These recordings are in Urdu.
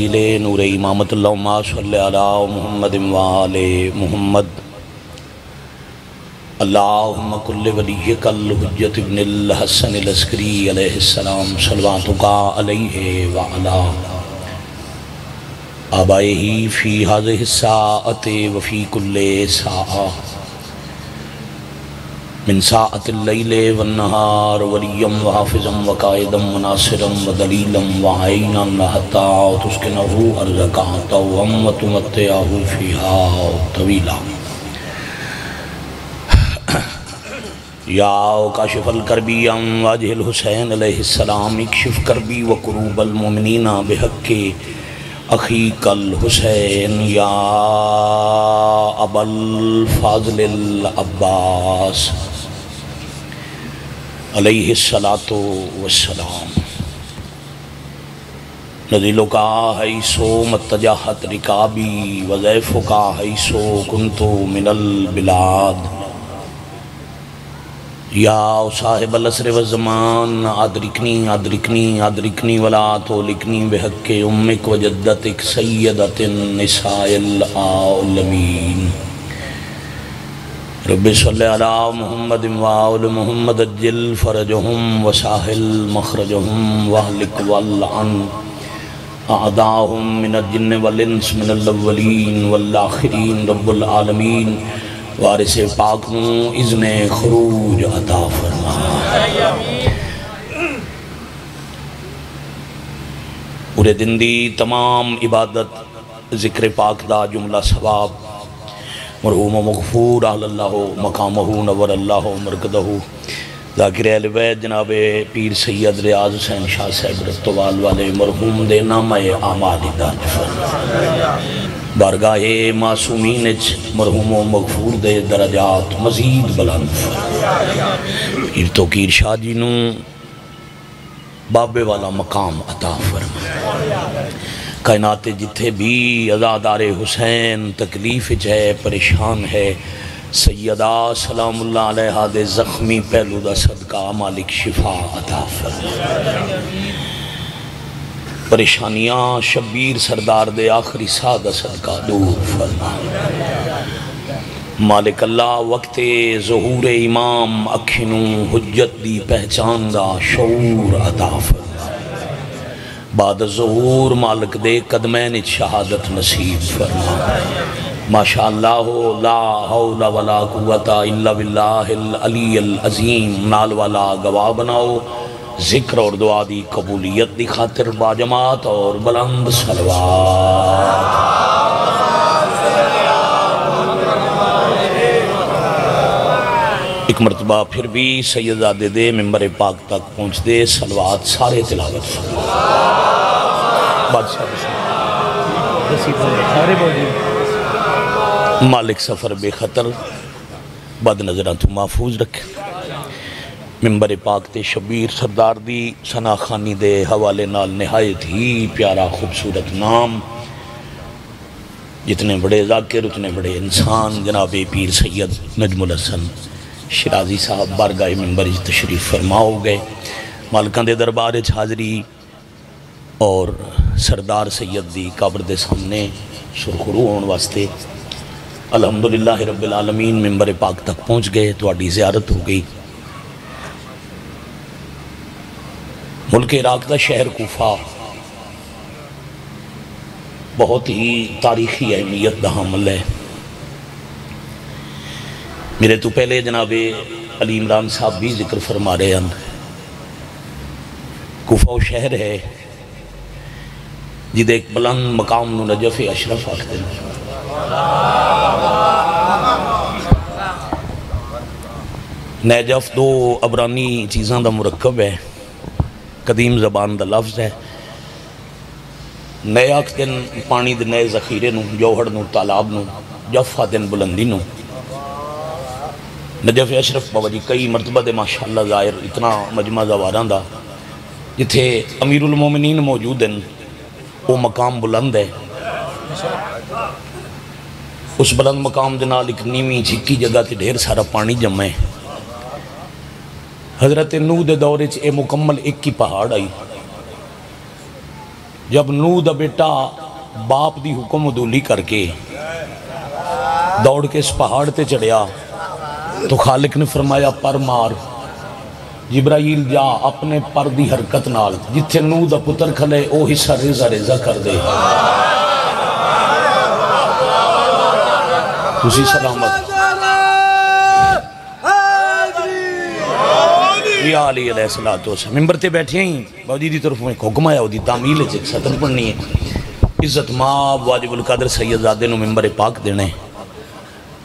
نور امامت اللہم صلی علی محمد وآل محمد اللہم کل ولیک الحجت ابن الحسن العسکری علیہ السلام صلواتک علیہ وعلا آبائہی فی ہذہ الساعۃ وفی کل ساعہ من ساعت اللیل والنہار ولیم وحافظا وقائدا وناصرا ودلیلا وعینا حتی تسکنہ ارضک طوعا وتمتعہ فیہا طویلا یا کاشف الکربی عن وجہ الحسین علیہ السلام اکشف کربی وقروب المؤمنین بحق اخیک الحسین یا ابا الفاضل العباس علیہ السلام نزلکا حیثو متجاہت رکابی وضیفکا حیثو کنتو من البلاد یا صاحب العصر والزمان ادرکنی ولا تولکنی بحق امک وجدتک سیدت النساء العالمین رب صلی علی محمد وآل محمد اجل فرجہم وساہل مخرجہم واہلک والعن اعداہم من الجن والانس من الاولین والآخرین رب العالمین وارث پاک نو اذن خروج عطا فرما پورے دن دی تمام عبادت ذکر پاک دا جملہ ثواب مرحوم و مغفور اہل اللہ مقامہ نور اللہ مرکدہ ذاکر اہل بیت جناب پیر سید ریاض حسین شاہ صاحب رتوال والے مرحوم دے نامہ اعمال درج فرما بارگاہ معصومین مرحوم و مغفور دے درجات مزید بلند فرما پیر توقیر شاہ جی نو بابے والا مقام عطا فرما کائنات جتھے بھی عزادار حسین تکلیف ہے پریشان ہے سیدہ سلام اللہ علیہ دے زخمی پہلو دا صدقہ مالک شفا عطا فرما پریشانیاں شبیر سردار دے آخری سادہ صدقہ دور فرما مالک اللہ وقت ظہور امام اکھنوں حجت دی پہچان دا شعور عطا فرما بعد ظہور مالک دے قدمین شہادت نصیب فرما ماشاءاللہ لا حول ولا قوت الا باللہ العلی العظیم نال والا گواہ بناؤ ذکر اور دعا دی قبولیت دی خاطر باجماعت اور بلند صلوات ایک مرتبہ پھر بھی سیدزادے دے ممبر پاک تک پہنچ دے صلوات سارے تلاوت مالک سفر بے خطر بد نظرہ تو محفوظ رکھے ممبر پاک تے شبیر سردار دی ثنا خانی دے حوالے نال نہایت ہی پیارا خوبصورت نام جتنے بڑے ذاکر اتنے بڑے انسان جناب پیر سید نجم الحسن شرازی صاحب بارگاہ ممبر تشریف فرما ہو گئے مالکان دے دربار حاضری اور سردار سید دی قبر دے سامنے سرخرو ہون واسطے الحمدللہ رب العالمین ممبر پاک تک پہنچ گئے تو آڈی زیارت ہو گئی ملک عراق دا شہر کوفہ بہت ہی تاریخی اہمیت دا حامل ہے میرے تو پہلے جناب علی عمران صاحب بھی ذکر فرما رہے ہیں کوفہ وہ شہر ہے جدے ایک بلند مقام نو نجف اشرف آکھتے ہیں نجف دو عبرانی چیزاں دا مرکب ہے قدیم زبان دا لفظ ہے نئے آکھ دن پانی دے نئے ذخیرے نو جوہر نو تالاب نو جفہ دن بلندی نو نجف اشرف بابا جی کئی مرتبہ دے ماشاءاللہ ظاہر اتنا مجمع زواران دا جتھے امیر المومنین موجود ہیں وہ مقام بلند ہے اس بلند مقام دنال ایک نیمی جھکی جگہ تے ڈھیر سارا پانی جمع ہے حضرت نوح دے دورے اے مکمل ایک کی پہاڑ آئی جب نوح دا بیٹا باپ دی حکم عدولی کر کے دوڑ کے اس پہاڑ تے چڑھیا تو خالق نے فرمایا پر مار، جبرائیل جا اپنے پر دی حرکت نال جتھے نوح دا پتر کھلے او حصہ ریزہ ریزہ کر دے۔ تسی سلامت یا علی علیہ السلام۔ ممبر تے بیٹھے ہیں باوجی دی طرف میں حکم آیا دی تعمیل ایک سطر پڑھنی ہے، عزت ماب واجب القدر سید زادے نو ممبر پاک دینے،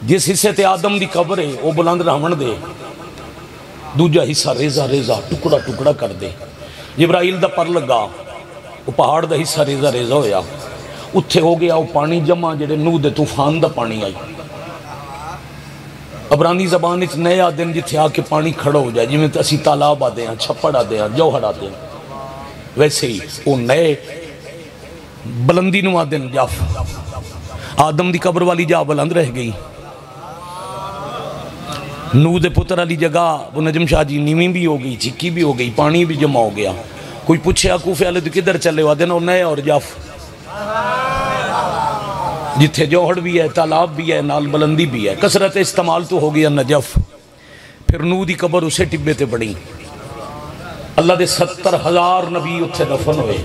جس حصے تے آدم دی قبر ہے وہ بلند رہمن دے، دوجہ حصہ ریزہ ریزہ ٹکڑا ٹکڑا کر دے۔ جبرائیل دا پر لگا وہ پہاڑ دا حصہ ریزہ ریزہ ہویا، اتھے ہو گیا وہ پانی جمع جڑے نوح دے طوفان دا پانی آئی۔ عبرانی زبان اچ نئے آدن جتھے آ کے پانی کھڑا ہو جائے، جی اسی تالاب آدے ہیں، چھپڑ آدے ہیں، جوہر آدے ہیں، ویسے ہی وہ نئے بلندی نو آدن جاف آدم دی قبر والی جا بلند رہ گئی۔ نوح دے پتر علی جگہ وہ نجم شاہ جی نیویں بھی ہو گئی، چکی بھی ہو گئی، پانی بھی جمع ہو گیا۔ کوئی پوچھے کوفے والے تو کدھر چلے ہو؟ آدھے نا نئے اور جاف جتھے جوہڑ بھی ہے، تالاب بھی ہے، نال بلندی بھی ہے، کثرت استعمال تو ہو گیا نجف۔ پھر نوح دی قبر اسے ٹبے تے پڑی، اللہ دے 70,000 نبی اتھے دفن ہوئے۔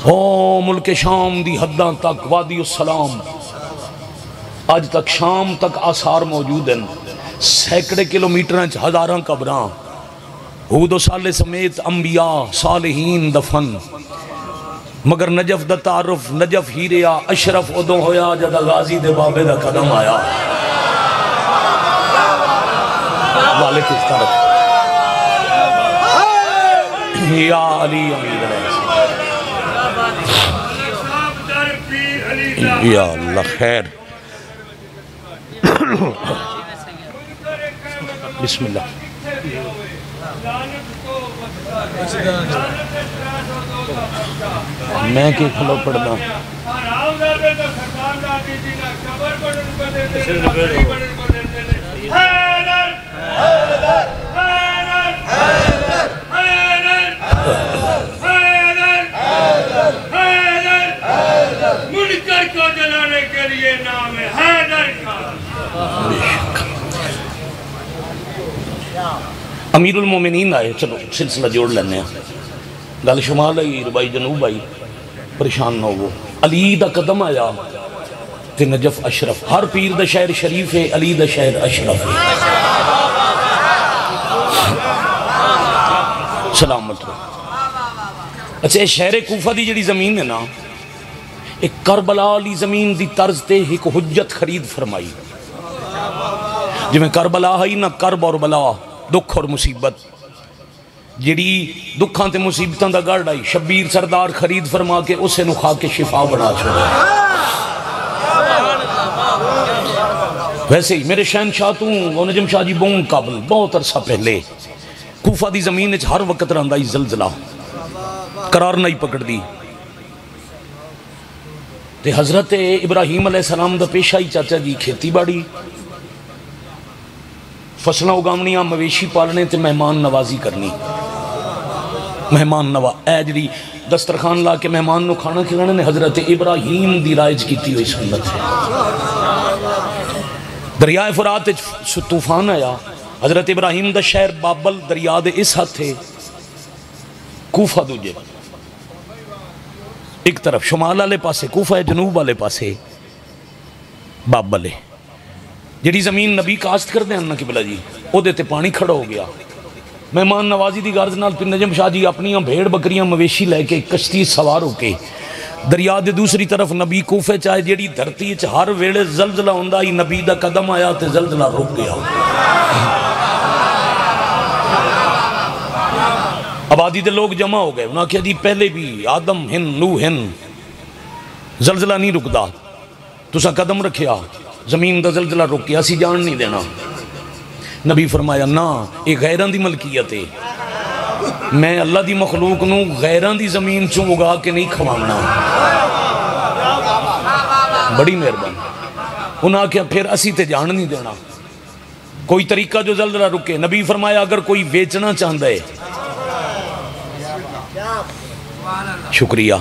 او ملک شام دی حداں تک وادی السلام آج تک شام تک آثار موجود ہیں، سینکڑے کلومیٹریں ہزاراں قبراں، ہود و صالح سمیت انبیاء صالحین دفن۔ مگر نجف دا تعارف نجف ہی ریا اشرف ادوں ہویا جدا غازی دے بابے دا قدم آیا۔ والک اس طرف یا علی امیر یا اللہ خیر۔ بسم اللہ میں کہ کھلو پڑھنا منکر کو جلانے کے لیے نام ہے حیدر کا۔ امیر المومنین آئے، چلو سلسلہ جوڑ لینے ہیں، گل شمال آئی ربائی جنوب آئی، پریشان نہ ہو۔ علی دا قدم آیا تے نجف اشرف، ہر پیر دا شہر شریف ہے، علی دا شہر اشرف ہے۔ سلامت رہو۔ اچھا شہر کوفہ دی جڑی زمین ہے نا، ایک کربلا علی زمین دی طرز تے ایک حجت خرید فرمائی، جی میں کربلا ہی نہ کرب اور بلا، دکھ اور مصیبت، جڑی دکھاں تے مصیبتاں دا گڑ آئی، شبیر سردار خرید فرما کے اسے نو خاک شفا بنا چھوڑا۔ ویسے ہی میرے شہنشاہ تو وہ نجم شاہ جی بون قابل بہت عرصہ پہلے کوفہ دی زمین ہر وقت رہندا ہی زلزلہ، قرار نہیں پکڑ دی تے حضرت ابراہیم علیہ السلام دا پیشہ ہی چاچا جی کھیتی باڑی، فصلیں اگامنیاں، مویشی پالنے تے مہمان نوازی کرنی۔ مہمان اے جڑی دسترخوان لا کے مہمان نو کھانا کھلانے نے حضرت ابراہیم دی رائج کیتی ہوئی سنت ہے۔ دریائے فرات طوفان آیا، حضرت ابراہیم دا شہر بابل دریا دے اس حد تھے، کوفہ دوجے ایک طرف شمال والے پاسے کوفہ ہے، جنوب والے پاسے بابل ہے۔ جڑی زمین نبی کاشت کر دیں انہا قبلہ جی او دیتے پانی کھڑا ہو گیا، مہمان نوازی دی غرض نال پھر نجم شاہ جی اپنی بھیڑ بکریاں مویشی لے کے کشتی سوار ہو کے دریا دے دوسری طرف نبی کوفے چاہے جڑی دھرتی ہر ویڑے زلزلہ ہوندہ ہی نبی دا قدم آیا تے زلزلہ رک گیا۔ آبادی دے لوگ جمع ہو گئے، انہاں کہا جی پہلے بھی آدم ہن نوح ہن زلزلہ نہیں رکدا، تسا قدم رکھیا زمین دا زلزلہ رک گیا، اسی جان نہیں دینا۔ نبی فرمایا نا یہ غیران دی ملکیت ہے، میں اللہ دی مخلوق نو غیران دی زمین چوں اگا کے نہیں کھوانا۔ بڑی مہربان انہاں کہا پھر اسی تے جان نہیں دینا، کوئی طریقہ جو زلزلہ رکے۔ نبی فرمایا اگر کوئی بیچنا چاہتا ہے شکریہ.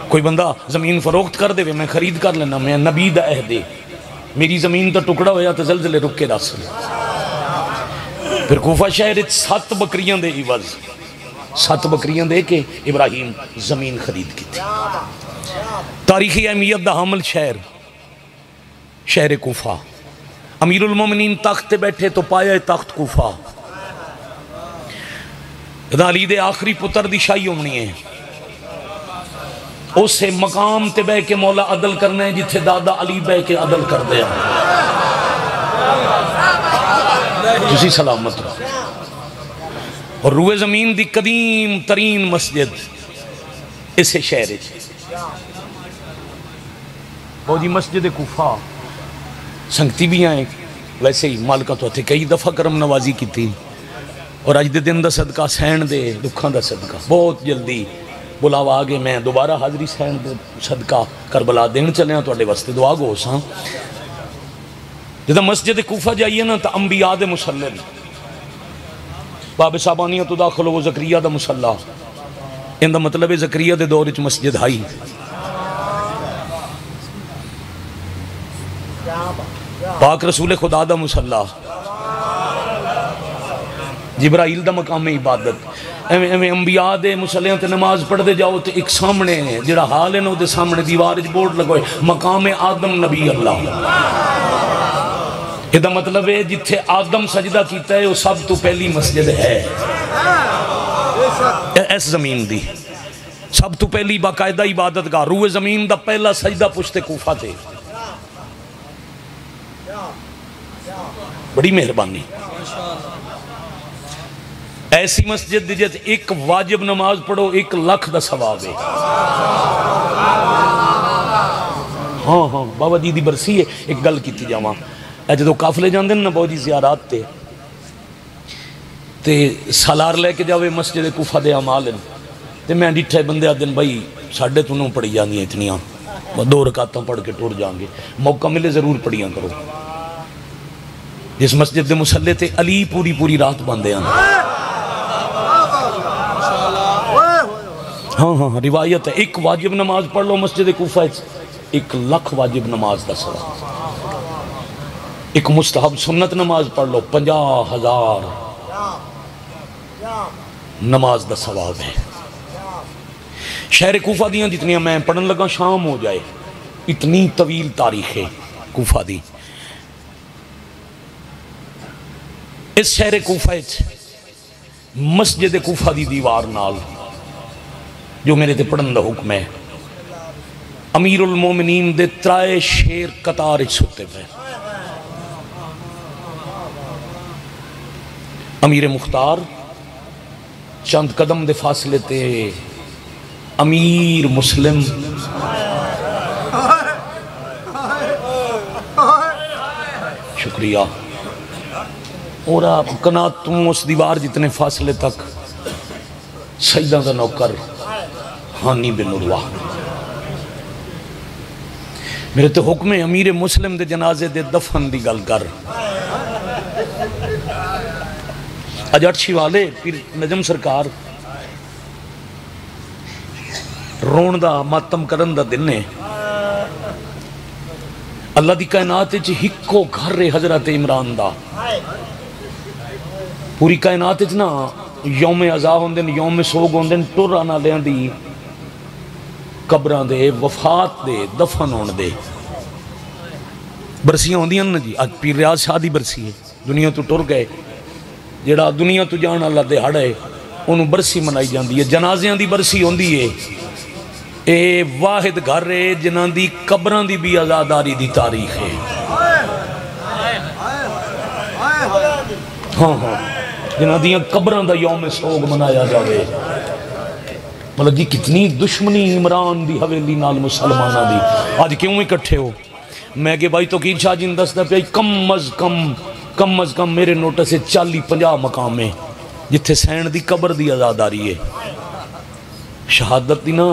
کوئی بندہ زمین فروخت کر دے میں خرید کر لینا, میں نبی دا عہد ہے, میری زمین دا ٹکڑا ہویا تو زلزلے رک کے دس. پھر کوفہ شہر 7 بکریاں دے عوض 7 بکریاں دے کے ابراہیم زمین خرید کی تھی. تاریخی اہمیت دا حامل شہر کوفہ. امیر المومنین تخت بیٹھے تو پایا تخت کوفہ. علی دے آخری پتر دی شاہی ہونی ہے, اسے مقام تے بے کے مولا عدل کرنا ہے جتھے دادا علی بے کے عدل کر دیا. تسی سلامت رہو. اور روئے زمین دی قدیم ترین مسجد اسے شہر ہے وہ جی مسجد کوفہ. سنگتی بھی آئیں ویسے ہی مالکہ تو تھے کئی دفعہ کرم نوازی کی تھی, اور اج دے دن دا صدقہ سین دے دکھاں دا صدقہ بہت جلدی بلاوا آگے میں دوبارہ حاضری سین دے صدقہ کربلا دین چلے ہیں تو اڈے واسطے دعا گو ساں. جدہ مسجد کوفہ جائیے نا تو انبیاء دے مسلم باب صابانیہ تو داخل ہو زکریہ دا مسلح, ان دا مطلب ہے زکریہ دے دور اچ مسجد ہائی. پاک رسول خدا دا مسلح, جبرائیل دا مقام عبادت. ایویں انبیاء دے مسلیاں تے نماز پڑھ دے جاؤ تے ایک سامنے جڑا حال ہے نا دے سامنے دیوار وچ بورڈ لگوئے مقام آدم نبی اللہ. یہ دا مطلب ہے جتھے آدم سجدہ کیتا ہے وہ سب تو پہلی مسجد ہے اس زمین دی. سب تو پہلی باقاعدہ عبادت گاہ روئے زمین دا پہلا سجدہ پشت کوفہ تھے. بڑی مہربانی. ایسی مسجد جت ایک واجب نماز پڑھو 1 لاکھ دا ثواب ہے. ہاں بابا جی دی برسی ہے. ایک گل کیتی جاواں جدو قافلے جاندے نا بابا جی زیارات تے سالار لے کے جاوے مسجد کوفہ دے اعمال تے میں ڈٹھے بندے آدن بھائی ساڑھے تو نوں پڑھی جاندی ہیں اتنیاں 2 رکعتاں پڑھ کے ٹور جائیں گے, موقع ملے ضرور پڑھیاں کرو. جس مسجد دے مسلے تے علی پوری رات باندے آنا. ہاں روایت ہے 1 واجب نماز پڑھ لو مسجد کوفہ 1 لاکھ واجب نماز دا ثواب. 1 مستحب سنت نماز پڑھ لو 50,000 نماز دا ثواب ہے. شہر کوفہ دیاں جتنیاں میں پڑھن لگا شام ہو جائے, اتنی طویل تاریخ ہے کوفہ دی. اس شہر کوفہ مسجد کوفہ دی دیوار نال جو میرے تے پڑھن دا حکم ہے, امیر المومنین دے 3 شیر قطار اچ ستے پہ. امیر مختار چند قدم دے فاصلے تے امیر مسلم شکریہ. اور آپ قناتوں اس دیوار جتنے فاصلے تک سجدہ دا نوکر ہانی بن عروہ. میرے تے حکم امیر مسلم دے جنازے دے دفن دی گل کر. اج اٹھی والے پیر نجم سرکار رون دا ماتم کرن دا دن ہے. اللہ دی کائنات وچ ہکو گھر ہے حضرت عمران دا. پوری کائنات وچ نا یوم عزا ہوندے یوم سوگ ہوندے ٹر آنا لیاں دی قبراں دے وفات دے دفن ہون دے برسیاں ہوندیاں نا جی. اج پیر ریاض شاہ دی برسی ہے, دنیا تو ٹر گئے, جڑا دنیا تو جان اللہ دے ہڑ ہے انہوں برسی منائی جاندی ہے. جنازیاں دی برسی ہوندی ہے. اے واحد گھر ہے جنہاں دی قبراں دی بھی آزاداری دی تاریخ ہے. ہاں جنہاں دیاں قبراں دا یوم سوگ منایا جاوے. مطلب جی کتنی دشمنی عمران دی حویلی نال مسلمانہ دی. آج کیوں اکٹھے ہو؟ میں کہ بھائی توقیر شاہ جی دس دا پہ کم از کم میرے نوٹس سے 40-50 مقام ہے جتھے سین دی قبر دی آزاداری ہے. شہادت دی نا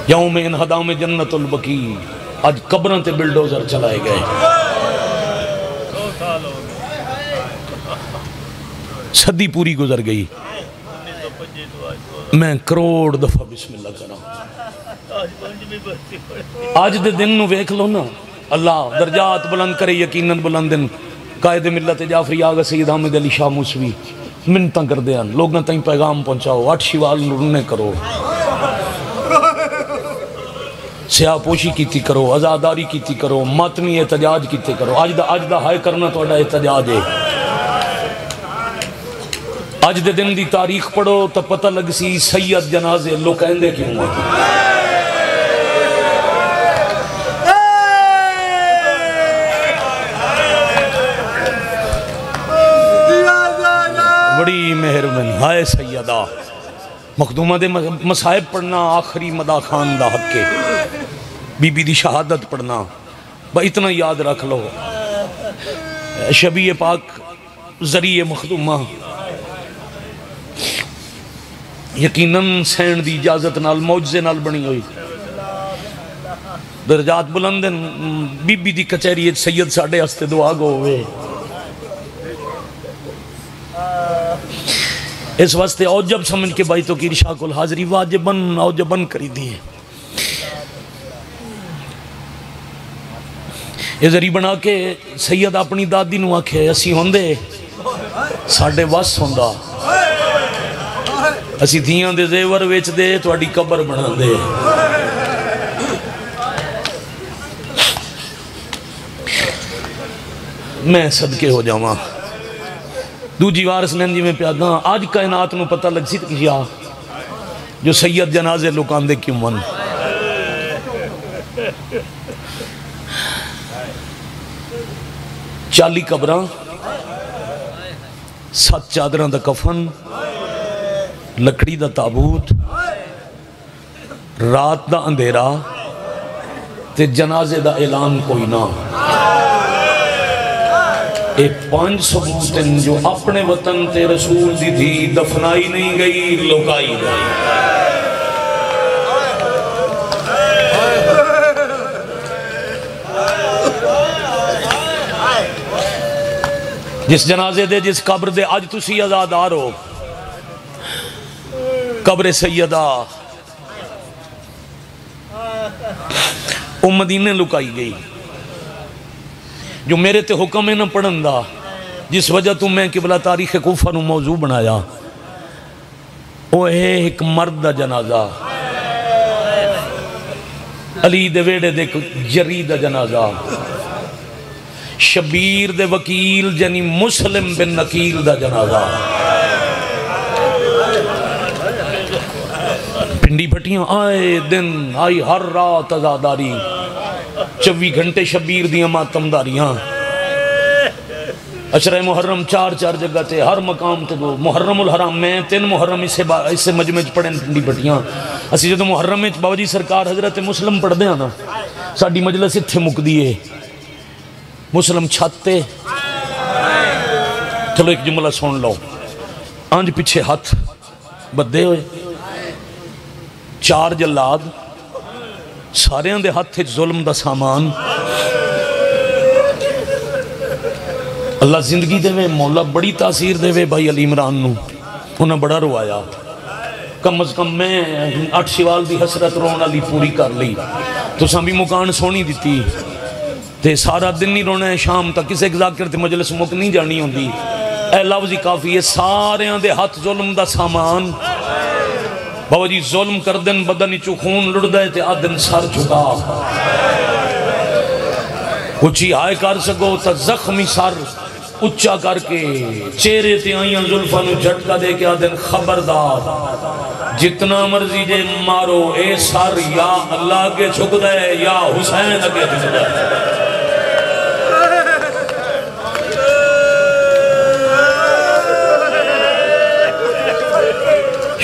یوم انہدام جنت البقی. آج قبروں تے بلڈوزر چلائے گئے. صدی پوری گزر گئی. میں کروڑ دفعہ بسم اللہ کرا آج دے دن نو ویکھ لو نا اللہ درجات بلند کرے یقیناً بلند دن قائد ملت جعفری آغا سید حامد علی شاہ موسوی منتاں کر دے ہیں لوگاں تائیں پیغام پہنچاؤ 8 شوال نورنے کرو سیاہ پوشی کیتی کرو ازاداری کیتی کرو ماتمی احتجاج کیتے کرو آج دا ہائے کرنا تو اڈا احتجاج ہے آج دے دن دی تاریخ پڑھو تو پتہ لگ سی سید جنازے لوگ کہندے کیوں ہوئے بڑی مہربانی ہائے سیدہ مخدومہ دے مصائب پڑھنا آخری مدہ خان دا حق کے بی بی دی شہادت پڑھنا با اتنا یاد رکھ لو شبیہ پاک ذریعہ مخدومہ یقیناً سین دی اجازت نال معجزے نال بنی ہوئی درجات بلندن بی بی دی کچہری سید ساڑھے ہستے دعا گو ہوئے اس واسطے اوجب سمجھ کے بھائی تو کی رشاہ کل حاضری واجباً اوجباً کری دیئے یہ ذریع بنا کے سید اپنی دادی نو آکھے اسی ہوندے ساڑھے واس ہوندہ اسی دھیاں دے زیور ویچ دے تو اڈی قبر بنا دے میں صدقے ہو جاواں دوجی وارس لینجی میں پیاداں آج کائنات نو پتہ لگ سیت کیا جو سید جنازے لکان دے کیوں من 40 قبراں 7 چادراں دا کفن لکڑی دا تابوت رات دا اندھیرا تے جنازے دا اعلان کوئی نہ اے 5 ثبوت ہیں جو اپنے وطن تے رسول دی تھی دفنائی نہیں گئی لوکائی گئی جس جنازے دے جس قبر دے آج تسی آزادار ہو قبر سیدہ مدینے لکائی گئی جو میرے تے حکم ہے نہ پڑھن دا جس وجہ تو میں قبلہ تاریخ کوفہ نو موضوع بنایا وہ ہے ایک مرد دا جنازہ علی دے ویڑے دے جری دا جنازہ شبیر دے وکیل جنی مسلم بن نکیل دا جنازہ پنڈی پھٹیاں آئے دن آئی ہر رات ازاداری 24 گھنٹے شبیر دیاں ماتمداریاں عشرہ محرم 4 جگہ تے ہر مقام تے دو محرم الحرام میں 3 محرم اس سے مجمع پڑھیں پنڈی پھٹیاں اسی جدو محرم میں بابا جی سرکار حضرت مسلم پڑھ دیا نا ساڑھی مجلس اتھے مک دیئے مسلم چھاتے چلو ایک جملہ سن لو آنج پیچھے ہاتھ بدے ہوئے 4 جلاد سارے دے ہاتھ ظلم دا سامان اللہ زندگی دے میں مولا بڑی تاثیر دے وے بھائی علی عمران نو انہیں بڑا روایا کم از کم میں 8 شوال دی حسرت رونا لی پوری کر لی تو ساں بھی مکان سونی دیتی تے سارا دن نہیں رونا ہے شام تک کسے ایک ذاکر تے مجلس مک نہیں جانی ہوں دی اے لفظی کافی ہے سارے دے ہاتھ ظلم دا سامان بابا جی ظلم کر دن بدنی چو خون لڑ دے تے آدن سر جھکا کچھی آئے کر سکو تا زخمی سر اچھا کر کے چہرے تے آئیاں ظلفہ نو جھٹکا دے کے آدن خبردار جتنا مرضی جے مارو اے سر یا اللہ کے چھک دے یا حسین کے چھک دے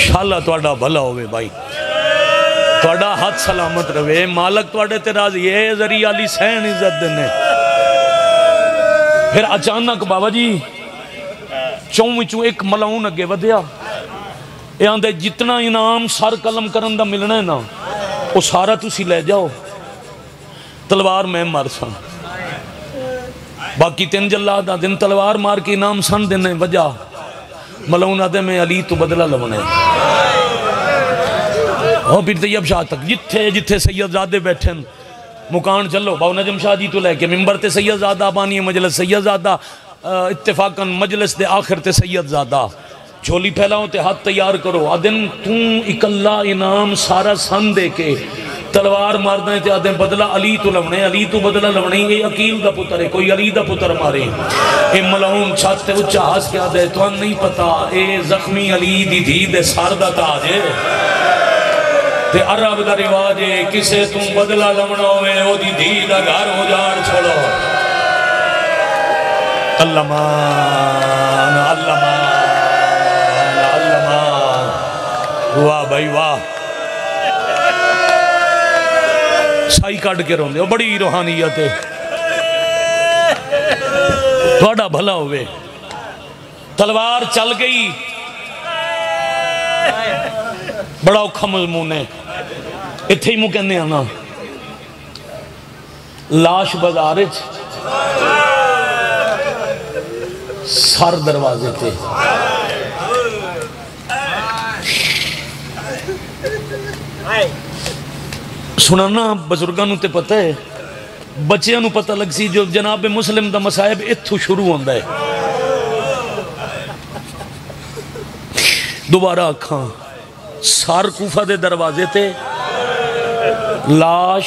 شاءاللہ توڑا بھلا ہوئے بھائی توڑا ہاتھ سلامت روے مالک توڑے تیراز یہ ذریعہ علی سین عزت دینے پھر اچانک بابا جی چون ایک ملاؤن اگے ودیا یہ آندھے جتنا انعام سر قلم کرن دا ملنا ہے نا وہ سارا تسی لے جاؤ تلوار میں مار سن باقی 3 جلادہ دن تلوار مار کے انعام سن دینے وجہ ملعون آدھے میں علی تو بدلہ لونے اور پھر طیب شاہ تک جتھے جتھے سید زادے بیٹھیں مکان چلو باو نجم شاہ جی تو لے کے ممبر تے سید زادہ بانی مجلس سید زادہ اتفاقاً مجلس دے آخر تے سید زادہ جھولی پھیلاؤں تے ہاتھ تیار کرو آدھن توں اکلا انعام سارا سن دے کے تلوار ماردائیں تے آدھیں بدلہ علی تو لونے علی تو بدلہ لونے اے عقیل دا پتر ہے کوئی علی دا پتر مارے اے ملعون چھت تے اچھا ہاس کیا دے تو نہیں پتا اے زخمی علی دی دھی دے سار دا تاج ہے تے عرب دا رواج ہے کسے تم بدلہ لونا ہوئے او دی دھی دا گھر ہو جاڑ چھوڑو اللہ مان اللہ مان اللہ مان واہ بھائی واہ سائی کاٹ کے رون دے بڑی روحانیت ہے تھوڑا بھلا ہوئے تلوار چل گئی بڑا اوکھا مضمون ہے اتھے ہی مو کہنے آنا لاش بازارچ سر دروازے تھے سنانا بزرگانوں تے پتہ ہے بچیاں پتہ لگ سی جو جناب مسلم دا مسائب اتھو شروع ہوندہ ہے دوبارہ اکھاں سار کوفہ دے دروازے تے لاش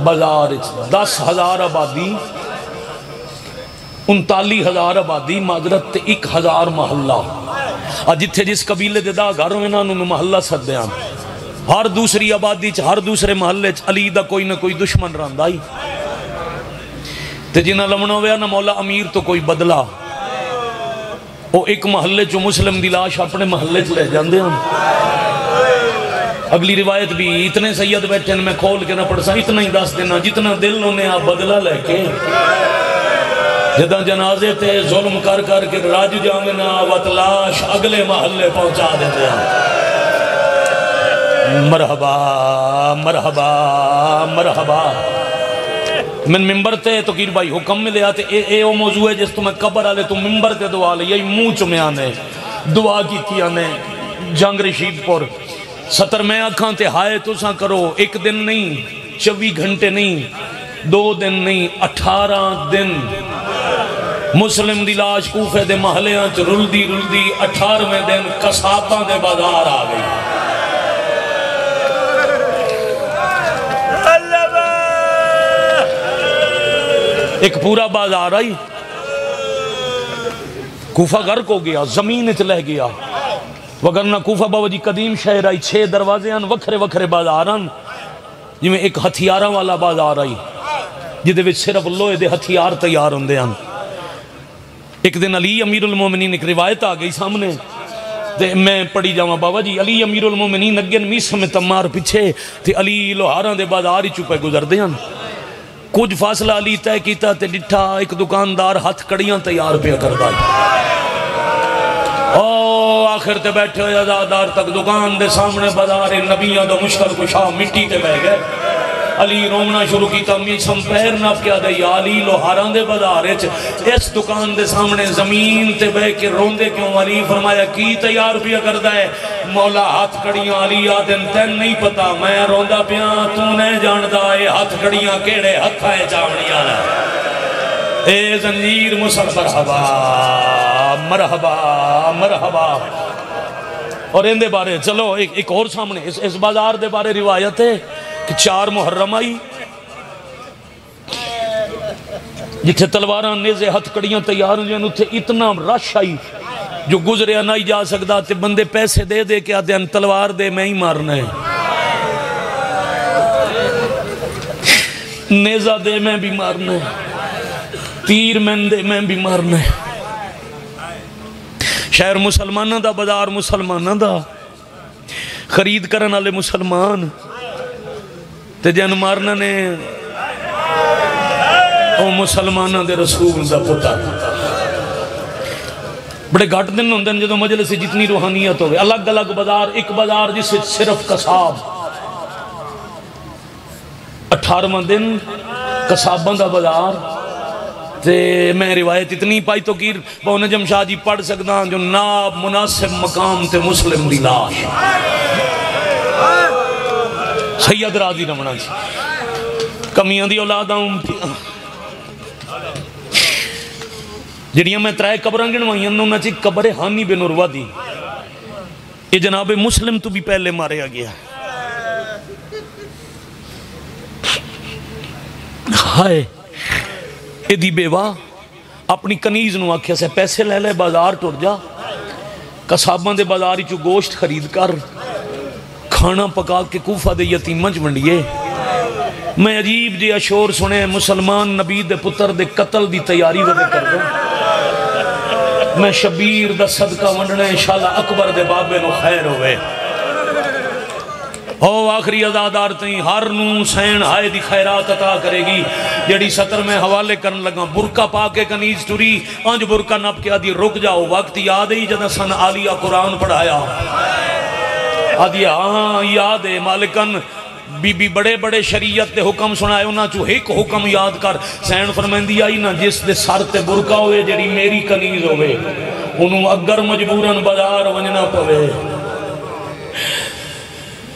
بازار 10,000 آبادی 39,000 آبادی معذرت تے 1,000 محلہ جتھے جس قبیلے دے دا گھر ہوئے نا انہوں محلہ سدیاں ہر دوسری آبادی ہر دوسرے محلے علی دا کوئی نہ کوئی دشمن رہندا ہی تے جنہ لمنہ ہویا نا مولا امیر تو کوئی بدلا وہ ایک محلے جو مسلم دی لاش اپنے محلے چ لے جاندے ہم اگلی روایت بھی اتنے سید بیٹھے میں کھول کے نہ پڑھ سا اتنا ہی دس دینا جتنا دل انہیں آپ بدلہ لے کے جدہ جنازے تے ظلم کر کر کے راج جامنا وطلاش اگلے محلے پہنچا دیتے ہیں مرحبا مرحبا مرحبا من ممبر تے تو کیر بھائی حکم میں لے آتے اے او موضوع ہے جس تو میں قبر آلے تو ممبر تے دعا لے یہی منہ چمے آنے دعا کی تھی آنے جنگ رشید پر 70 میں آنکھاں تے ہائے تو ساں کرو ایک دن نہیں 24 گھنٹے نہیں 2 دن نہیں 18 دن مسلم دی لاش کوفے دے محلے آنچ رل دی 18ویں دن قصاباں دے بازار آ گئی ایک پورا بازار آئی کوفہ غرق ہو گیا زمین چلے گیا وگرنہ کوفہ باوجی قدیم شہر آئی 6 دروازے آن وکھرے وکھرے بازار آن جی میں ایک ہتھیاراں والا بازار آئی جدے وچ صرف لوہے دے ہتھیار تیار ہوندے ہیں ایک دن علی امیر المومنین ایک روایت آ گئی سامنے میں پڑھی جاؤں بابا جی علی امیر المومنین اگن میس میں تمار پیچھے تھی علی لوہاراں دے بازار ہی چپے گزر دے ہیں کچھ فاصلہ علی طے کیتا تے ڈٹھا ایک دکاندار ہاتھ کڑیاں تیار پہ کر دا آخر تے بیٹھے ہوئے ازادار تک دکان دے سامنے بازار نبیوں دو مشکل کشا مٹی تے بہ گئے علی رومنا شروع کیتا میسم پہر نف کیا دے یا علی لوہاراں دے بازار اس دکان دے سامنے زمین تے بہ کے روندے کیوں علی فرمایا کی تیار پہ کر دا ہے مولا ہاتھ کڑیاں علی آدن تین نہیں پتا میں روندہ پیاں تو نہیں جاندہ اے ہاتھ کڑیاں کیڑے ہتھائیں چاونیاں اے زنجیر مسلم مرحبا مرحبا مرحبا اور ان دے بارے چلو ایک اور سامنے اس بازار دے بارے روایت ہے کہ 4 محرم آئی جتھے تلواراں نیزے ہتھ کڑیاں تیار ہوئے اتھے اتنا رش آئی جو گزریا نہیں جا سکتا تے بندے پیسے دے دے کے آدھے تلوار دے میں ہی مارنا ہے نیزہ دے میں بھی مارنا ہے تیر من دے میں بھی مارنا ہے شہر مسلمانہ دا بازار مسلمانہ دا خرید کرن والے مسلمان تے جن مارنا نے او مسلمانہ دے رسول دا پتر بڑے گھٹ دن ہوندے ہیں جدو مجلس سے جتنی روحانیت ہوئے الگ الگ بازار ایک بازار جس صرف قصاب 18واں دن قصاباں دا بازار میں روایت اتنی پائی تو کیر بہو نجم شاہ جی پڑھ سکتا جو ناب مناسب مقام تے مسلم دی لاش سید راضی رمنا جی کمیاں دی اولاداں جڑیاں میں ترائے قبراں گنوائیاں انہوں نے چی قبر ہانی بن عروہ دی یہ جناب مسلم تو بھی پہلے ماریا گیا ہائے ایدی بیوہ اپنی کنیز نو آکھیا سے پیسے لے لے بازار ٹوٹ جا قصاباں دے بازاری چو گوشت خرید کر کھانا پکا کے کوفہ دے یتیمنج منڈیے میں عجیب جی اشور سنے مسلمان نبی دے پتر دے قتل دی تیاری ودے کر دوں میں شبیر دا صدقہ ونڈنے انشاءاللہ اکبر دے بابے نو خیر ہوئے آخری ازادار تئیں ہر نو سین ہائے دی خیرات عطا کرے گی جڑی سطر میں حوالے کرن لگا برکہ پاکے کنیز ٹوری آنج برکہ نپ کے آدھی رک جاؤ وقت یاد ہی جدہ سن عالیہ قرآن پڑھایا آدھی ہاں یاد ہے مالکن بی بی بڑے بڑے شریعت دے حکم سنائے انہاں چو ایک حکم یاد کر سین فرمائندی آئی نا جس دے سر تے برکہ ہوئے جڑی میری کنیز ہوئے انہوں اگر مجبوراً بازار ونجنا پوے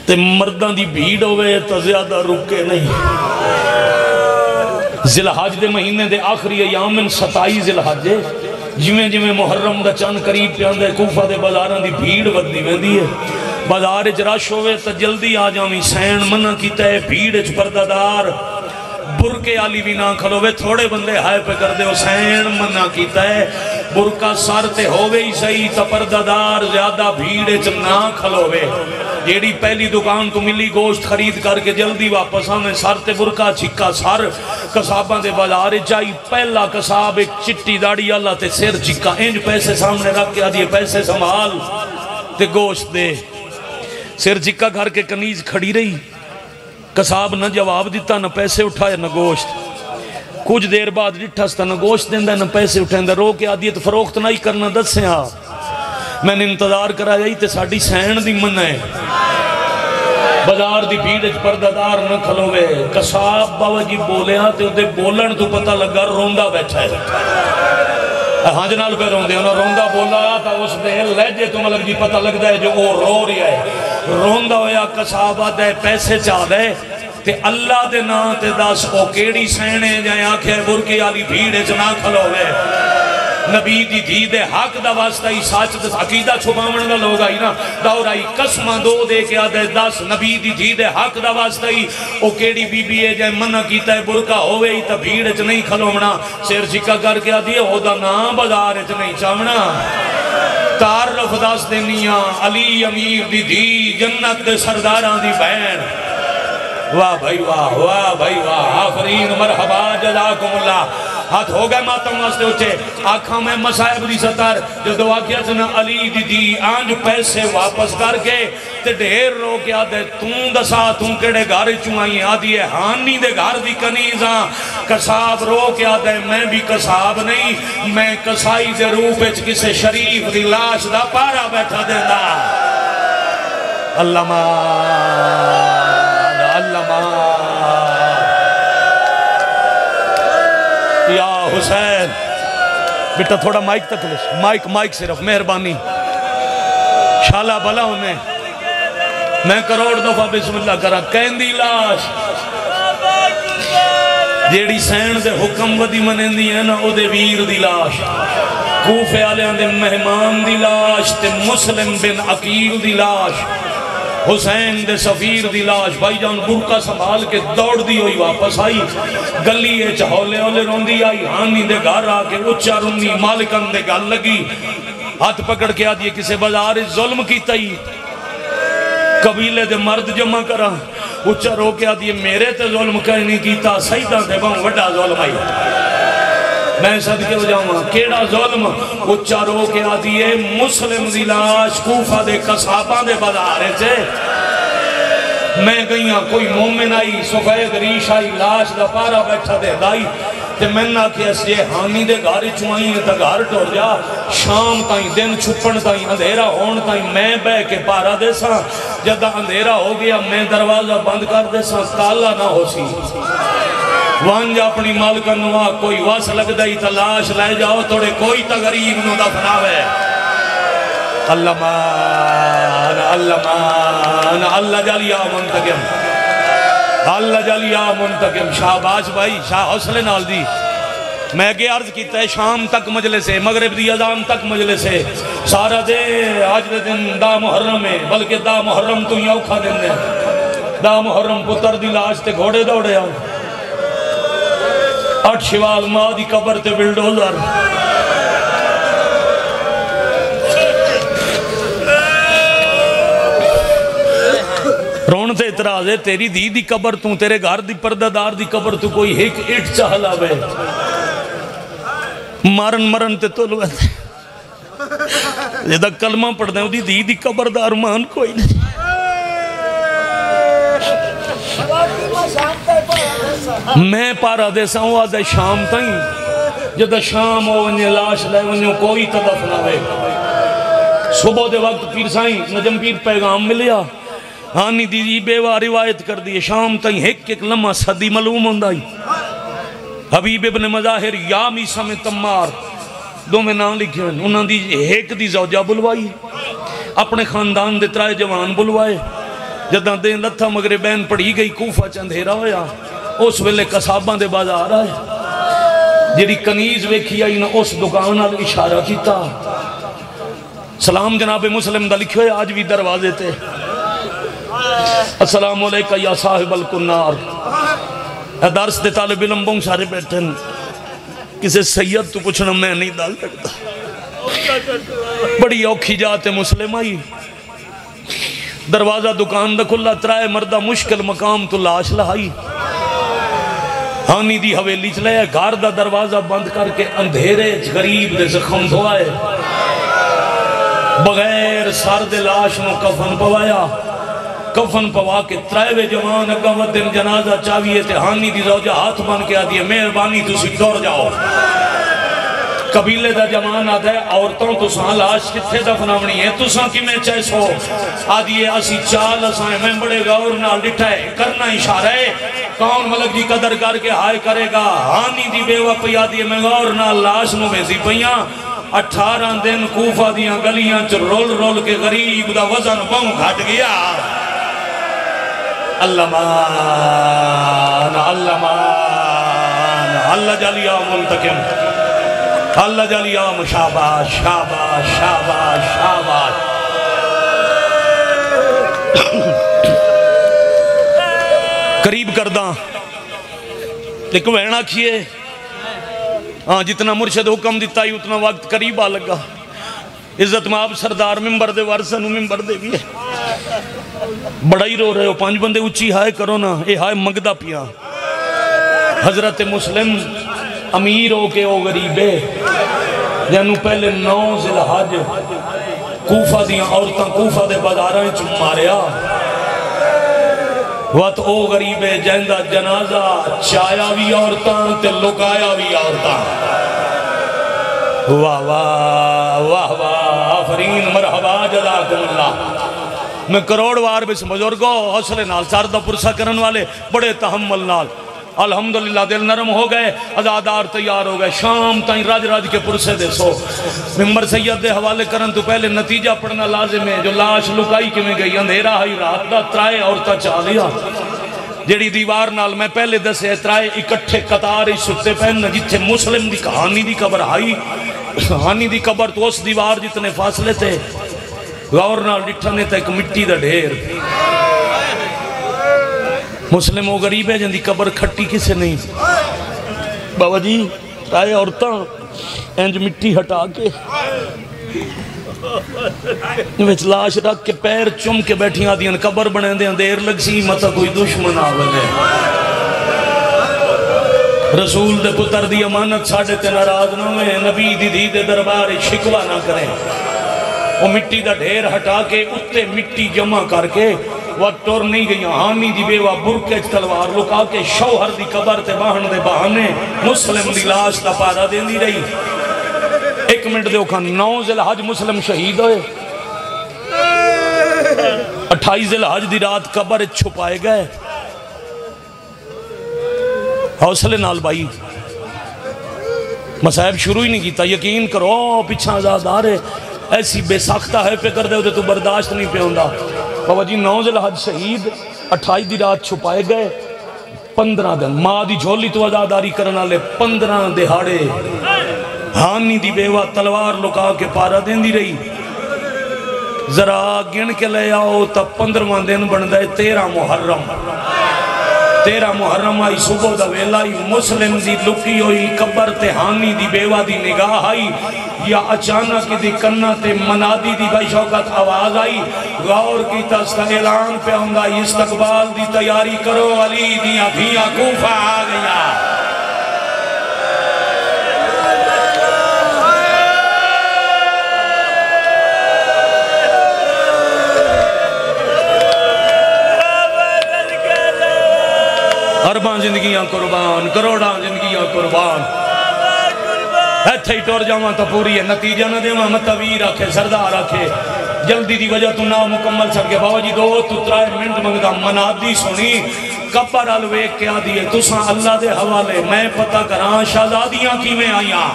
تے مردان دی بھیڑ ہوئے تو زیادہ رکے نہیں ذی-الحج دے مہینے دے آخری ایامن 27 ذی-الحج جویں جویں محرم دا چند قریب پیاندے کوفہ دے بازاراں دی بھیڑ ودی ویندی ہے بازار اچ رش ہوئے تو جلدی آ جاویں سین منع کیتا ہے بھیڑ اچ پردہ دار برکے آلی بھی نہ کھلوے تھوڑے بندے ہائے پہ کر دے حسین منع کیتا ہے برکہ سار تے ہووے ہی صحیح تا پردہ دار زیادہ بھیڑ اچ نہ کھلوے جیڑی پہلی دکان تو ملی گوشت خرید کر کے جلدی واپس آمیں سار تے برکہ چھکا سار قصاباں دے بازار جائی پہلا قصاب ایک چٹی داڑی اللہ تے سر چھکا انج پیسے سامنے رکھ کے آدھئے پیسے سنبھال تے گوشت دے سر چھکا گھر کے کنیز کھڑی رہی قصاب نہ جواب دیتا نہ پیسے اٹھائے نہ گوشت کچھ دیر بعد ڈٹھا ستا نہ گوشت دیندہ نہ پیسے اٹھائیں رو کے آدھی تو فروخت نہ ہی کرنا دس سے ہاں میں نے انتظار کرا جائی تے ساڑھی سین دی من ہے بازار دی بھیڑ پردادار نہ کھلوے قصاب بابا جی بولے ہاں تے دے بولن تو پتہ لگا روندہ بیٹھا ہے ہاں جنال پہ روندے انہوں روندہ بولا تا اس دے لہجے تو ملک جی پتہ لگ دے جو وہ رو رہی ہے روندہ ہویا قصابہ دے پیسے چاہ دے تے اللہ دے نا تے دس او کیڑی سینے جائیں آنکھیں برکی آلی بھیڑے چنا کھلوے نبی دی دھی دے حق دا واسطہ ہی ساچ دے عقیدہ چھپامن دا لوگ آئی نا دور آئی قسمہ دو دے کے آدھے دس نبی دی دھی دے حق دا واسطہ ہی او کیڑی بی بی ہے جائیں منع کیتا ہے برکہ ہوئے ہی تا بھیڑ چ نہیں کھلومنا سیر چکا کر کے آدھی ہے ہو دا نا بازار چ نہیں چامنا تعرف داس دینیاں علی امیر دی دھی جنت دے سرداران دی بہن واہ بھائی واہ آفرین مرحبا جزاکم اللہ ہاتھ ہو گئے ماتم واسطے اچھے آنکھاں میں مسائب دی ستار جو دعا کیا سنا علی دی دی آنج پیسے واپس کر کے تے ڈھیر رو کے آدھے توں دسا توں کڑے گھر چوائیں آدھی ہے ہانی دے گھر دی کنیزاں قصاب رو کے آدھے میں بھی قصاب نہیں میں قصائی دے روپ اچھ کسے شریف دی لاش دا پارا بیٹھا دینا اللہ یا حسین بیٹا تھوڑا مائک تک لے مائک صرف مہربانی شالا بلا انہیں میں کروڑ دفعہ بسم اللہ کرا کہندی لاش جیڑی سین دے حکم ودی منین دی ہے نا او دے ویر دی لاش کوفے آلیاں دے مہمان دی لاش تے مسلم بن عقیل دی لاش حسین دے سفیر دی لاش بھائی جان برکہ سنبھال کے دوڑ دی ہوئی واپس آئی گلی ہے چہولے ہولے روندی آئی ہانی دے گھر آکے اچھا روندی مالکن دے گل لگی ہاتھ پکڑ کے آدھی کسے بازار ظلم کی تئی قبیلے دے مرد جمع کرا اچھا رو کے آدھی میرے تے ظلم کہیں نہیں کیتا سیدہ دے باؤں وڈا ظلم آئی میں صدقے ہو جاؤں کیڑا ظلم اچھا رو کے آدھی ہے مسلم دی لاش کوفہ دے قصاباں دے بازارے چھے میں گئیاں کوئی مومن آئی سفید ریش آئی لاش دا پارا بیٹھا دے دائی تے میں نہ کہ اس یہ ہانی دے گھاری چوائیں تا گھر ٹور جا شام تائیں دن چھپن تائیں اندھیرا ہون تائیں میں بے کے پارا دے ساں جدہ اندھیرا ہو گیا میں دروازہ بند کر دے ساں تالا نہ ہو سی وانج اپنی مالکن نوا کوئی وس لگ دائی تلاش لے جاؤ توڑے کوئی تا غریب نو دفناوے اللہ مان اللہ مان اللہ جالیا منتقم اللہ جالیا منتقم شہباز بھائی شاہ حوصلے نال دی میں کہ عرض کیتا ہے شام تک مجلس ہے مغرب دی اذان تک مجلس ہے سارا دے آج دے دن دا محرم ہے بلکہ دا محرم تو ہی اوکھا دن دے دا محرم پتر دی لاش تے گھوڑے دوڑے آؤ 8 شوال ماں دی قبر تے بلڈوزر رون تے اعتراض ہے تیری دی دی قبر تو تیرے گھر دی پردہ دار دی قبر تو کوئی ایک اٹھ چاہلا بے مارن تے تو لوگ جدہ کلمہ پڑھ دیں دی دی دی قبر دا ارمان کوئی نہیں میں پارا دے ساؤں آدھے شام تائیں جدہ شام ہو ونجے لاش لے ونجے کوئی تدف نہ وے صبح دے وقت پیر سائیں نجم پیر پیغام ملیا ہانی دیدی بیوہ روایت کر دی شام تائیں ایک لمحہ صدی معلوم ہوندائی حبیب ابن مظاہر یا میسا میں تمار دو میں نام لکھے ہیں انہوں دی ایک دی زوجہ بلوائی اپنے خاندان دے ترائے جوان بلوائے جدہ دیں لتھا مغربین پڑھی گئی کوفہ چندھیرا ہویا اس ویلے قصاباں دے بازار آئے جیڑی کنیز ویکھی آئی نا اس دکان آل اشارہ کیتا سلام جناب مسلم دا لکھے ہوئے آج بھی دروازے تے السلام علیکہ یا صاحب الکنار درس دے طالب علم بوں سارے بیٹھے کسے سید تو پوچھنا میں نہیں ڈال سکتا بڑی اوکھی جاتے مسلم آئی دروازہ دکان دا کھلا ترائے مردہ مشکل مقام تو لاش لہائی ہانی دی حویلی چلے گھر دا دروازہ بند کر کے اندھیرے غریب دے زخم دھوائے بغیر سر دے لاش نو کفن پوایا کفن پوا کے ترائیوے جوان اگاوت دن جنازہ چاویے تے ہانی دی زوجہ ہاتھ بن کے آدھی ہے مہربانی تسی دور جاؤ قبیلے دا جوان آدھا ہے عورتوں تساں لاش کتھے دفناونی ہے تساں کی میں چیسو آدھی ہے اسی چال اسائیں میں بڑے غور نال ڈٹھا ہے کرنا اشارہ ہے کون ملک جی قدر کر کے ہائے کرے گا ہانی دی بیوہ پہ آدھی ہے میں غور نال لاش نو بیزی پہیاں 18 دن کوفہ دیاں گلیاں چ رول رول کے غریب دا وزن بہوں گھٹ گیا اللہ مان اللہ مان اللہ جالیا منتقم اللہ جالیا شاباش شاباش شاباش شاباش قریب کرداں لیکن وہنا کیے ہاں جتنا مرشد حکم دیتا ہی اتنا وقت قریب آ لگا عزت ماب سردار ممبر دے ورسنو ممبر دے بھی ہے بڑا ہی رو رہے ہو 5 بندے اچھی ہائے کرو نا اے ہائے مگدہ پیا حضرت مسلم امیر ہو کے او غریبے جنہوں پہلے 9 ذی الحج کوفہ دیاں عورتاں کوفہ دے بازاراں چ ماریا وقت او غریبے جہندہ جنازہ چایا بھی عورتاں تے لکایا بھی عورتاں واہ واہ واہ واہ آفرین مرحبا جزاکم اللہ میں کروڑ وار بس بزرگوں حوصلے نال ساردہ پرسہ کرن والے بڑے تحمل نال الحمدللہ دل نرم ہو گئے ازادار تیار ہو گئے شام تائیں راج راج کے پرسے دے سو ممبر سید دے حوالے کرن تو پہلے نتیجہ پڑھنا لازم ہے جو لاش لکائی کی میں گئی اندھیرا ہی رات دا ترائے عورتہ چالیا جیڑی دیوار نال میں پہلے دسے ترائے اکٹھے قطار ہی سکتے پہننا جتھے مسلم دی کہانی دی قبر آئی ہانی دی قبر تو اس دیوار جتنے فاصلے تھے غور نال ڈٹھانے تھا ایک مٹی دا ڈھیر مسلم و غریب ہے جن دی قبر کھٹی کسے نہیں بابا جی رائے عورتاں انج مٹی ہٹا کے لاش رکھ کے پیر چم کے بیٹھیاں دیاں قبر بنے دیاں دیر لگ سی مطا کوئی دشمن آوے رسول دے پتر دی امانت ساڑھے تے ناراض نہ ہوئے نبی دی دی دے دربار شکوہ نہ کریں وہ مٹی دا ڈھیر ہٹا کے اتے مٹی جمع کر کے وہ ٹور نہیں گئی ہانی دی بیوہ برکے تلوار لکا کے شوہر دی قبر تے باہن دے بہانے مسلم دی لاش دا پارا دین دی رہی 1 منٹ دے اوکھا 9 ذی الحج مسلم شہید ہوئے 28 ذی الحج دی رات قبر چھپائے گئے حوصلے نال بھائی مسائب شروع ہی نہیں کیتا یقین کرو پچھا آزاد آ رہے ایسی بے ساختہ ہے پہ کر دے ہوتے تو برداشت نہیں پہ ہوندہ بابا جی 9 ذوالحج شہید 28 دی رات چھپائے گئے 15 دن ماں دی جھولی تو آزاداری کرنا لے 15 دہاڑے ہانی دی بیوہ تلوار لکا کے پارا دین دی رہی ذرا گن کے لے آؤ تب 15 دن بن دے 13 محرم آئی صبح دا ویلائی مسلم دی لکی ہوئی قبر تے ہانی دی بیوہ دی نگاہ آئی یا اچانک دی کنہ تے منادی دی بھائی شوقت آواز آئی غور کی تستا اعلان پہ ہوں گا استقبال دی تیاری کرو علی دیاں دھیاں کوفہ آ گیا ارباں زندگیاں قربان کروڑاں زندگیاں قربان ایتھے ہی ٹور جاواں تا پوری ہے نتیجہ نہ دیواں متویر آکھے سردار آکھے جلدی دی وجہ تو نہ مکمل سر کے بابا جی 2-3 منٹ منگدا منادی سنی قبر الویک کیا دیئے تساں اللہ دے حوالے میں پتہ کران شہزادیاں کی میں آیاں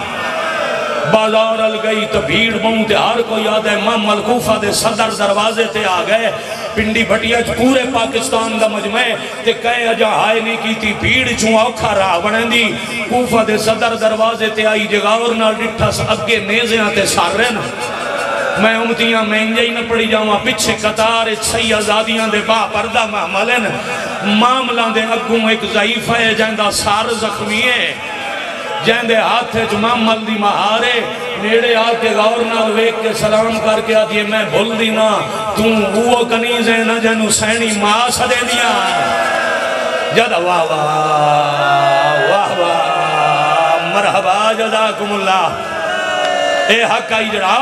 بازار ال گئی تو بھیڑ بہوں تے ہر کو یاد ہے مام الکوفہ دے صدر دروازے تے آ گئے پنڈی بھٹیا پورے پاکستان دا مجمع تے کہے اجا ہائے نہیں کی تھی بھیڑ چون اوکھا راہ بنیں دی کوفہ دے صدر دروازے تے آئی جگاور نہ ڈٹھا اگے نیزیاں تے سارن میں امتیاں میں انجائی نہ پڑی جاؤں پچھے قطار چھئی آزادیاں دے با پردہ محملن معاملہ دے اگوں ایک ضعیف ہے جہندہ سار زخمی ہے جہندے ہاتھ ہے جو محمل دی مہارے نیڑے آ کے غور نال ویک کے سلام کر کے آتی ہے میں بھول دینا وہ کنیز ہے نہ جنو سینی ماں سدے دیا جد واہ واہ واہ واہ مرحبا جزاکم اللہ اے حق آئی جڑا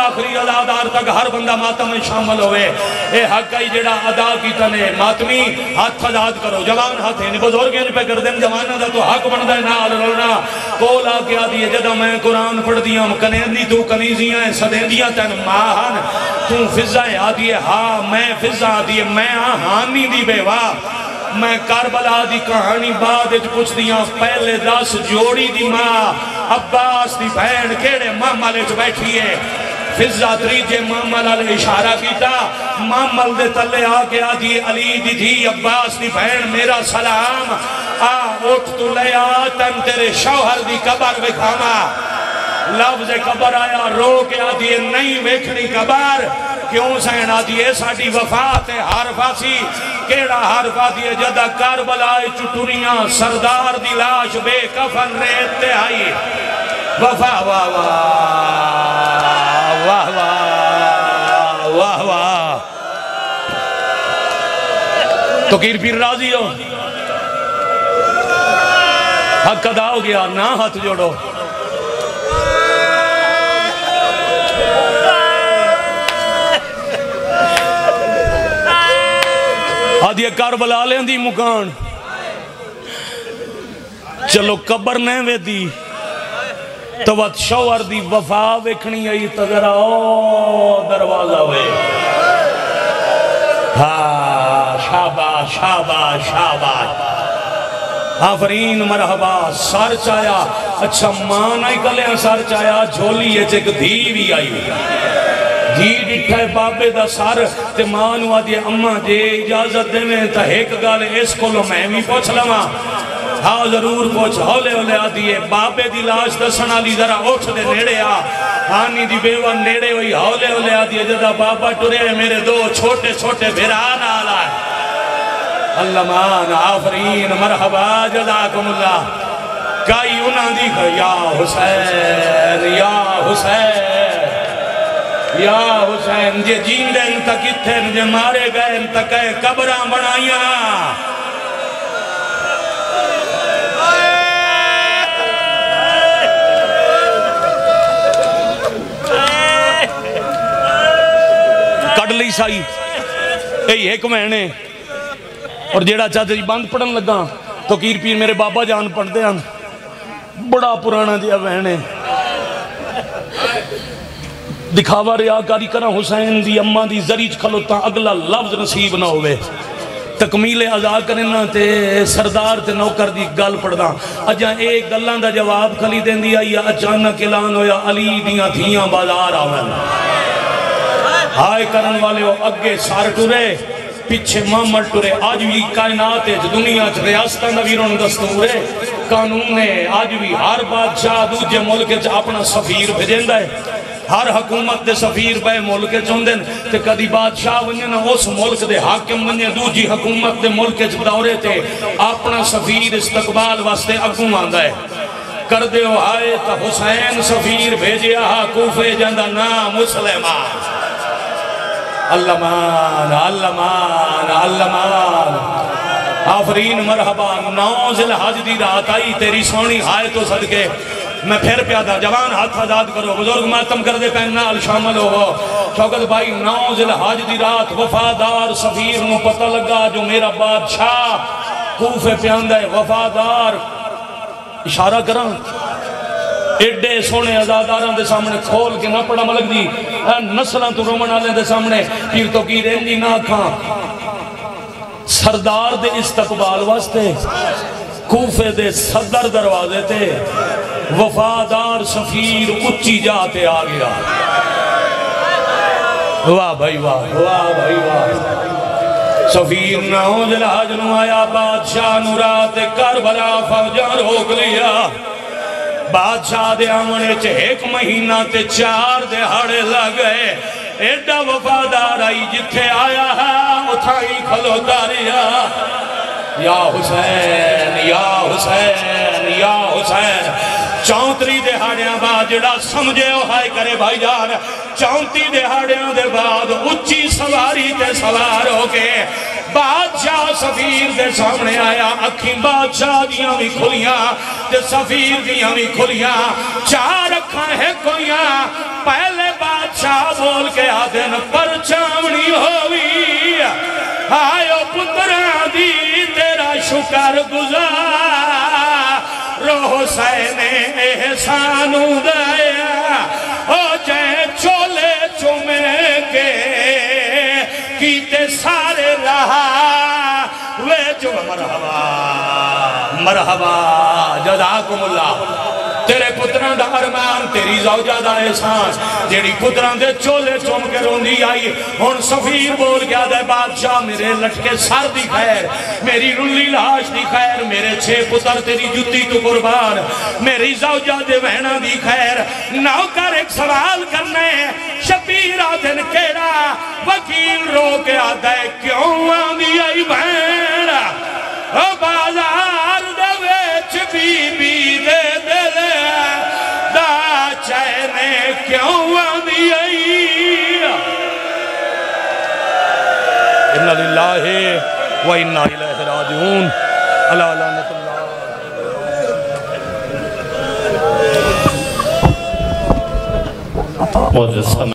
آخری ادادار تک ہر بندہ ماتم میں شامل ہوئے اے حق آئی جڑا ادا کی تنے ماتمی ہاتھ آزاد کرو جوان ہاتھ ہیں بزرگیں پہ کر دیں جوانہ دا تو حق بندہ ہے نال رونا کولا کیا دیئے جدہ میں قرآن پڑھ دیا کنیندی تو کنیزیاں ہیں سدیندیاں تن ماہن تو فضہ آدیے ہاں میں فضہ آدیے میں آہانی دی بیوہ میں کربلا دی کہانی بعد پوچھ دیاں پہلے 10 جوڑی دی ماں عباس دی بہن کیڑے محمل بیٹھی ہے فضہ تریجے محمل علیہ اشارہ کیتا محمل دے تلے آگے آدھی علی دی تھی عباس دی بہن میرا سلام اٹھ تو لے تن تیرے شوہر دی قبر بکھاما لفظ قبر آیا رو کے آدھی نہیں ویکھنی قبر کیوں سین آدھی ہے ساڑھی وفات ہے ہر فاسی کیڑا ہر فاسی ہے جدہ کربلائے چٹوریاں سردار دی لاش بے کفن ریتے آئی وفا واہ واہ واہ واہ واہ واہ تو کیر پیر راضی ہو حق ادا ہو گیا نہ ہاتھ جوڑو آدھی کربلا لیں دی مکان چلو قبر نہیں وے دی تو وقت شوہر دی وفا وکھنی آئی تذرہ دروازہ ہوئے ہاں شاباش شاباش شاباش آفرین مرحبا سار چایا اچھا ماں نہیں کلیں سار چایا جھولی ہے چک دھی بھی آئی جی ڈٹھا ہے بابے دا سار تے مانو آدھی اممہ جے اجازت دے میں تا ایک گالے اس کو لو میں بھی پوچھ لما ہاں ضرور پوچھ ہولے ہولے آدھی ہے بابے دی لاش دسنا لی ذرا اٹھ دے نیڑے آ ہانی دی بیوہ نیڑے ہوئی ہولے ہولے آدھی ہے جدہ بابا ٹرے میرے 2 چھوٹے چھوٹے بھران آلہ ہے اللہ مان آفرین مرحبا جزاکم اللہ کائی انہاں دی یا حسین یا حسین یا حسین جے جیندے انتا کتھن جے مارے گئے انتا کہے قبران بنائیاں کڑ لی سائی اے ایک مہینے اور جیڑا چاہتے جی بند پڑھن لگا تو کیر پیر میرے بابا جان پڑھ دے ہیں بڑا پرانا دیا بہنے دکھاوا ریاکاری کرا حسین دی اممہ دی زریج کھلوتا اگلا لفظ نصیب نہ ہوئے تکمیل ازا کرنا تے سردار تے نوکر دی گل پڑھدا اجاں ایک گلاں دا جواب کھلی دیندی آئی اچانک اعلان ہویا علی دیاں تھیاں بازار آون ہائے کرن والے ہو اگے سار ٹرے پیچھے محمد ٹرے آج بھی کائنات دنیا چ ریاستاں دا ویرون دستور ہے قانون ہے آج بھی ہر بادشاہ دوجے ملک چ اپنا سفیر بھیجندا ہے ہر حکومت دے سفیر پہ ملک چوندن تے کدی بادشاہ ونجے نا اس ملک دے حاکم ونجے دوجی حکومت دے ملک چ دورے تے اپنا سفیر استقبال واسطے اگوں آندا ہے کر دے ہو آئے تا حسین سفیر بھیجیا کوفے جاندہ نام مسلمان علمان علمان علمان آفرین مرحبا 9 ذوالحج دی رات آئی تیری سونی ہائے تو صدقے میں پھر پیادہ جوان ہاتھ آزاد کرو بزرگ ماتم کر دے پہننا شامل ہو شوکت بھائی 9 ذوالحج دی رات وفادار سفیر نو پتہ لگا جو میرا بادشاہ کوفے پیاندہ ہے وفادار اشارہ کرن ایڈے سونے ازاداران دے سامنے کھول کے نہ پڑا ملک دی نسلان تو رومن آلے دے سامنے پیر تو کی رینجی نہ کھاں سردار دے استقبال واسطے کوفے دے صدر دروازے تے وفادار سفیر اچھی جاتے آ گیا واہ بھائی واہ واہ بھائی واہ سفیر نہ ہو ذوالحج نو آیا بادشاہ نورات کربلا فوجان روک لیا بادشاہ دے آمنے چے 1 مہینہ تے 4 دہاڑے لگئے ایڈا وفادار آئی جتھے آیا ہے اتھائی کھلوتا ریا یا حسین یا حسین یا حسین 34 دہاڑیاں بعد جڑا سمجھے ہو ہائے کرے بھائی جان 34 دہاڑیاں دے بعد اچھی سواری تے سوار ہو کے بادشاہ سفیر دے سامنے آیا اکھیں بادشاہ دیاں بھی کھلیاں تے سفیر دیاں بھی کھلیاں 4 اکھاں ہے کوئیاں پہلے بادشاہ بول کے آدھن پر چاونی ہوئی آئیو پتران دی تیرا شکر گزار رو حسین احسانو دایا او جائے چولے چومے کے کیتے سارے رہا وے جو مرحبا مرحبا جزاکم اللہ تیرے پتران دا ارمان تیری زوجہ دا احسان جیڑی پتران دے چولے چوم کے روندی آئی ہون سفیر بول گیا دے بادشاہ میرے لٹکے سر دی خیر میری رلی لاش دی خیر میرے 6 پتر تیری جتی تو قربان میری زوجہ دے بہنہ دی خیر نوکر ایک سوال کرنے شبیر آدھن کیڑا وکیل رو کے آدھے کیوں آدھی آئی بہن بازار دے ویچ بی بی دے دلے دا چینے کیوں آدھی آئی اِنَّ لِلَّهِ وَإِنَّا إِلَيْهِ رَاجِعُونَ اللہ لعنت اللہ